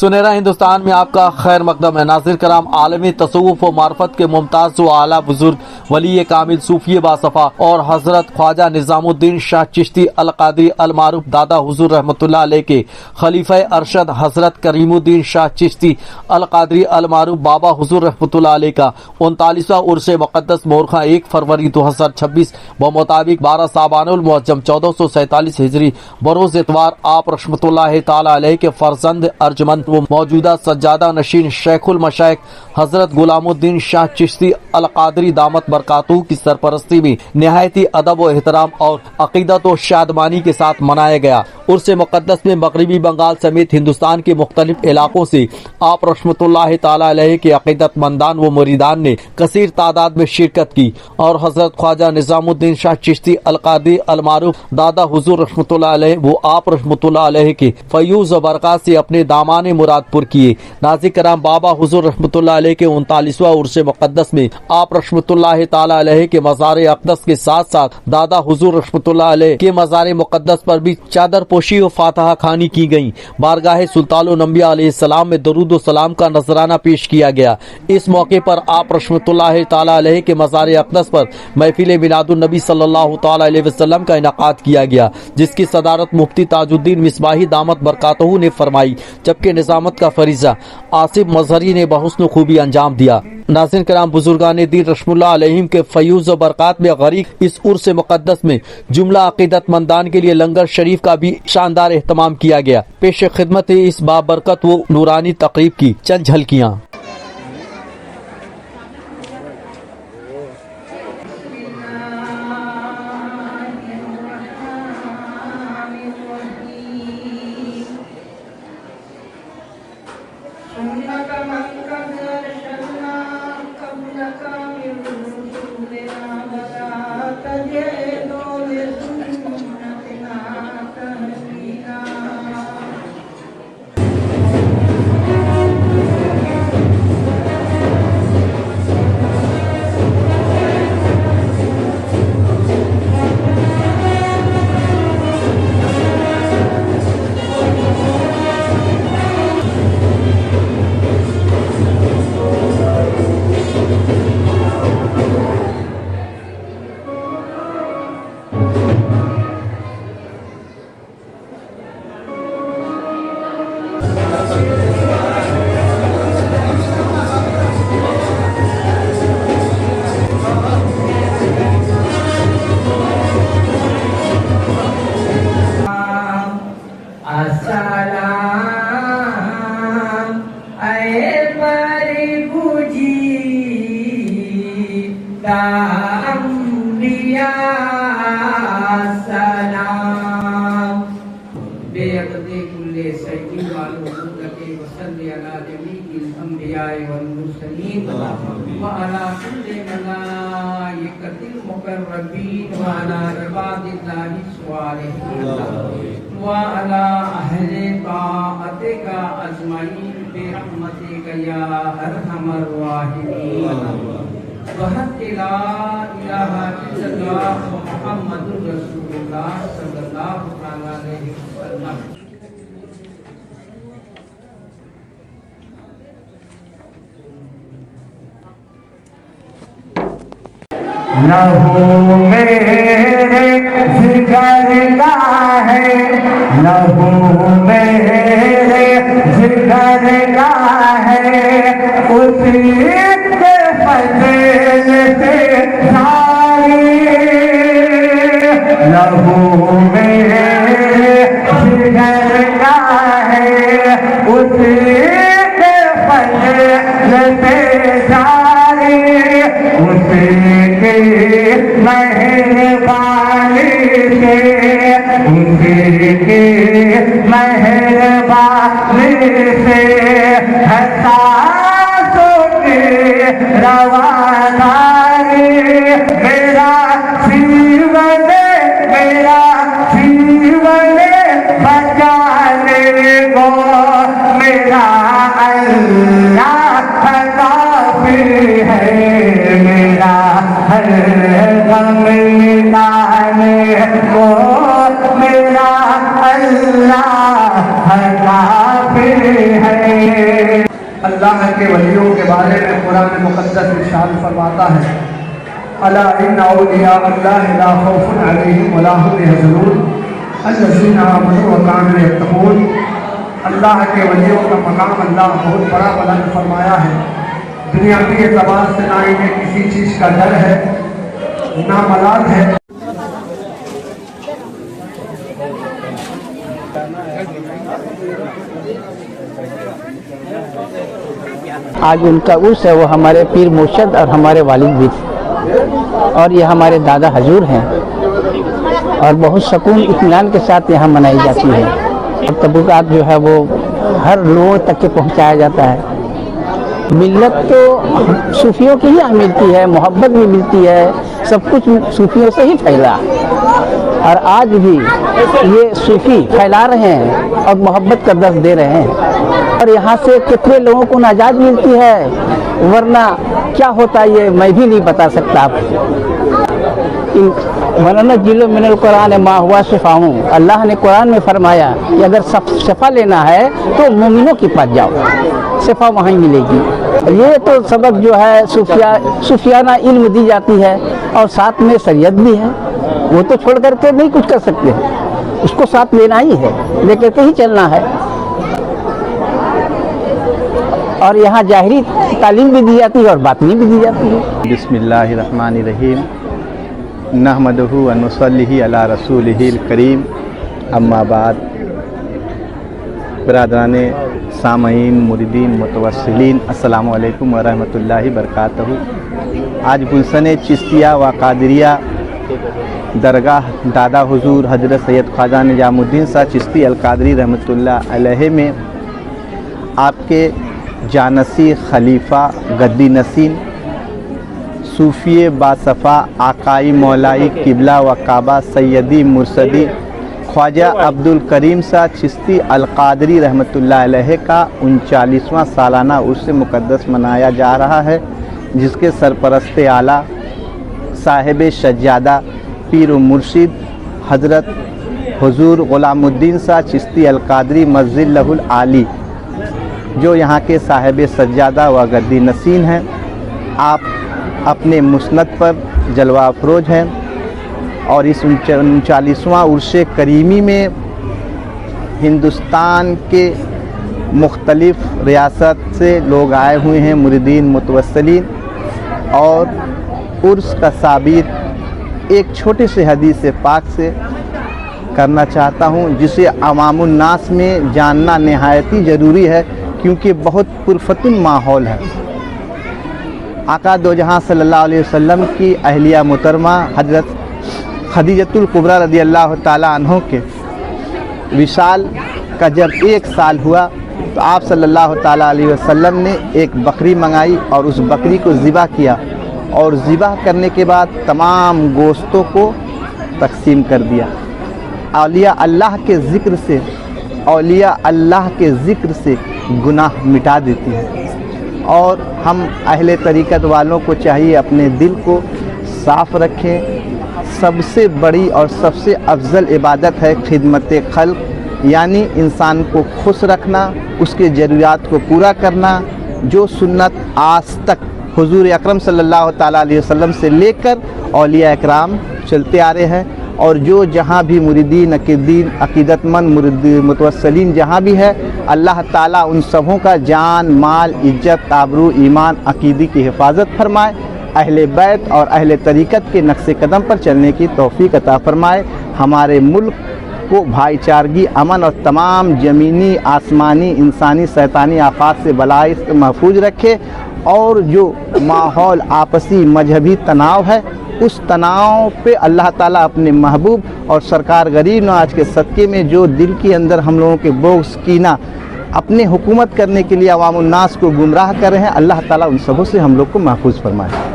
سنہرا ہندوستان میں آپ کا خیر مقدم ہے۔ ناظرین کرام، عالمی تصوف و معرفت کے ممتاز و اعلیٰ بزرگ ولی کامل صوفی باصفا اور حضرت خواجہ نظام الدین شاہ چشتی القادری المعروف دادا حضور رحمۃ اللہ علیہ کے خلیفہ ارشد حضرت کریم الدین شاہ چشتی القادری المعروف بابا حضور رحمۃ اللہ علیہ کا 39واں عرس مقدس مورخہ 1 فروری 2026 بمطابق 12 صابان المعظم 1447 ہجری بروز اتوار آپ رحمۃ اللہ تعالی علیہ کے فرزند ارجمند و موجودہ سجادہ نشین شیخ المشائخ حضرت غلام الدین شاہ چشتی القادری دامت برکاتہ کی سرپرستی میں نہایتی ادب و احترام اور عقیدت و شادمانی کے ساتھ منایا گیا۔ عرس مقدس میں مغربی بنگال سمیت ہندوستان کے مختلف علاقوں سے آپ رحمۃ اللہ تعالی علیہ کے عقیدت مندان و مریدان نے کثیر تعداد میں شرکت کی اور حضرت خواجہ نظام الدین شاہ چشتی القادری المعروف دادا حضور رحمۃ اللہ علیہ وہ آپ رحمۃ اللہ علیہ کے فیوز و برکات سے اپنے دامان مراد پر کیے۔ ناظرین کرام، بابا حضور رحمۃ اللہ علیہ کے 39واں عرس مقدس میں آپ رحمۃ اللہ تعالی علیہ کے مزار اقدس کے ساتھ ساتھ دادا حضور رحمۃ اللہ علیہ کے مزار مقدس پر بھی چادر پوشی و فاتحہ خوانی کی گئی۔ بارگاہ سلطان الانبیاء علیہ السلام میں درود و سلام کا نذرانہ پیش کیا گیا۔ اس موقع پر آپ رحمۃ اللہ تعالی علیہ کے مزار اقدس پر محفل میلاد النبی صلی اللہ تعالی علیہ وسلم کا انعقاد کیا گیا، جس کی صدارت مفتی تاج الدین مصباحی دامت برکاتہ نے فرمائی، جبکہ نظامت کا فریضہ آصف مظہری نے بحسن و خوبی انجام دیا۔ ناظرین کرام، بزرگان دین رحمۃ اللہ علیہم کے فیوز و برکات میں غریق اس عرس مقدس میں جملہ عقیدت مندان کے لیے لنگر شریف کا بھی شاندار اہتمام کیا گیا۔ پیش خدمت اس بابرکت و نورانی تقریب کی چند جھلکیاں۔ وعلى كل ملائكة المقربين وعلى عباد الله الصالحين وعلى أهل طاعتك أجمعين برحمتك يا أرحم الراحمين وحق لا إله إلا الله محمد رسول الله صلى الله عليه وسلم۔ لہو میرے جگر کا ہے، لہو میرے جگر کا ہے، اسی کے فضل سے جاری، لہو میرے جگر کا ہے، اسی کے فضل سے جاری، اسی مہربانی سے، اسی کی مہربانی سے ہے سانسوں کی رواداری، میرا جیون بچانے کو میرا اللہ کافی ہے، میرا ہر غم مٹانے کو میرا اللہ کافی ہے۔ اللہ کے ولیوں کے بارے میں قرآن مقدس ارشاد فرماتا ہے الا ان اولیاء اللہ لا خوف علیہم ولا هم يحزنون الذین آمنوا وكانوا يتقون۔ اللہ کے ولیوں کا مقام اللہ بہت بڑا بلند فرمایا ہے۔ دنیاوی اعتبار سے نہ انہیں کسی چیز کا ڈر ہے نہ ملال ہے۔ آج ان کا عرس ہے، وہ ہمارے پیر مرشد اور ہمارے والد بھی تھے، اور یہ ہمارے دادا حضور ہیں، اور بہت سکون اطمینان کے ساتھ یہاں منائی جاتی ہے، اور تبرکات جو ہے وہ ہر لوگوں تک کے پہنچایا جاتا ہے۔ ملت تو صوفیوں کی ہی ملتی ہے، محبت بھی ملتی ہے، سب کچھ صوفیوں سے ہی پھیلا، اور آج بھی یہ صوفی پھیلا رہے ہیں اور محبت کا درس دے رہے ہیں، اور یہاں سے کتنے لوگوں کو نجات ملتی ہے، ورنہ کیا ہوتا ہے یہ میں بھی نہیں بتا سکتا آپ کو۔ وَنَنَزِّلُ مِنَ الْقُرْآنِ مَا هُوَ شِفَاءٌ، اللہ نے قرآن میں فرمایا کہ اگر شفا لینا ہے تو مومنوں کے پاس جاؤ، شفا وہیں ملے گی۔ یہ تو سبق جو ہے صوفیانہ علم دی جاتی ہے، اور ساتھ میں شریعت بھی ہے، وہ تو چھوڑ کر کے نہیں کچھ کر سکتے، اس کو ساتھ لینا ہی ہے، لے کر کے ہی چلنا ہے۔ اور یہاں ظاہری تعلیم بھی دی جاتی ہے اور باطنی بھی دی جاتی ہے۔ بسم اللہ الرحمن الرحیم، نحمدہ و نصلی علی رسولہ الکریم، اما بعد۔ برادران سامعین، مریدین، متوسلین، السلام علیکم ورحمۃ اللہ وبرکاتہ۔ آج گلشن چشتیہ و قادریہ درگاہ دادا حضور حضرت سید خواجہ نظام الدین شاہ چشتی القادری رحمۃ اللہ علیہ میں آپ کے جانسی خلیفہ گدی نشین صوفی باصفا آقائی مولائی قبلہ و کعبہ سیدی مرشدی خواجہ عبدالکریم شاہ چشتی القادری رحمۃ اللہ علیہ کا 39واں سالانہ عرس مقدس منایا جا رہا ہے، جس کے سرپرست اعلیٰ صاحب سجادہ پیر و مرشد حضرت حضور غلام الدین شاہ چشتی القادری مظلہ العالی، جو یہاں کے صاحب سجادہ و گدی نشین ہیں، آپ اپنے مسند پر جلوہ افروز ہیں، اور اس 39واں عرس کریمی میں ہندوستان کے مختلف ریاست سے لوگ آئے ہوئے ہیں، مریدین، متوسلین، اور عرس کا ثابت ایک چھوٹے سے حدیث پاک سے کرنا چاہتا ہوں، جسے عوام الناس میں جاننا نہایت ہی ضروری ہے، کیونکہ بہت پرفتن ماحول ہے۔ آقا دو جہاں صلی اللہ علیہ وسلم کی اہلیہ محترمہ حضرت خدیجۃ الکبریٰ رضی اللہ تعالیٰ عنہ کے وصال کا جب 1 سال ہوا تو آپ صلی اللہ تعالیٰ علیہ وسلم نے ایک بکری منگائی اور اس بکری کو ذبح کیا، اور ذبح کرنے کے بعد تمام گوشتوں کو تقسیم کر دیا۔ اولیاء اللہ کے ذکر سے گناہ مٹا دیتی ہے، اور ہم اہل طریقت والوں کو چاہیے اپنے دل کو صاف رکھیں۔ سب سے بڑی اور سب سے افضل عبادت ہے خدمت خلق، یعنی انسان کو خوش رکھنا، اس کے ضروریات کو پورا کرنا، جو سنت آج تک حضور اکرم صلی اللہ تعالیٰ علیہ وسلم سے لے کر اولیاء اکرام چلتے آ رہے ہیں، اور جو جہاں بھی مریدین، عقیدت مند متوسلین جہاں بھی ہے، اللہ تعالیٰ ان سبوں کا جان، مال، عزت، آبرو، ایمان، عقیدے کی حفاظت فرمائے، اہل بیت اور اہل طریقت کے نقش قدم پر چلنے کی توفیق عطا فرمائے، ہمارے ملک کو بھائی چارگی، امن اور تمام زمینی، آسمانی، انسانی، شیطانی آفات سے بلائی سے محفوظ رکھے، اور جو ماحول آپسی مذہبی تناؤ ہے، اس تناؤ پہ اللہ تعالیٰ اپنے محبوب اور سرکار غریب نواز کے صدقے میں جو دل کے اندر ہم لوگوں کے بغض، کینہ اپنے حکومت کرنے کے لیے عوام الناس کو گمراہ کر رہے ہیں، اللہ تعالیٰ ان سبوں سے ہم لوگ کو محفوظ فرمائے۔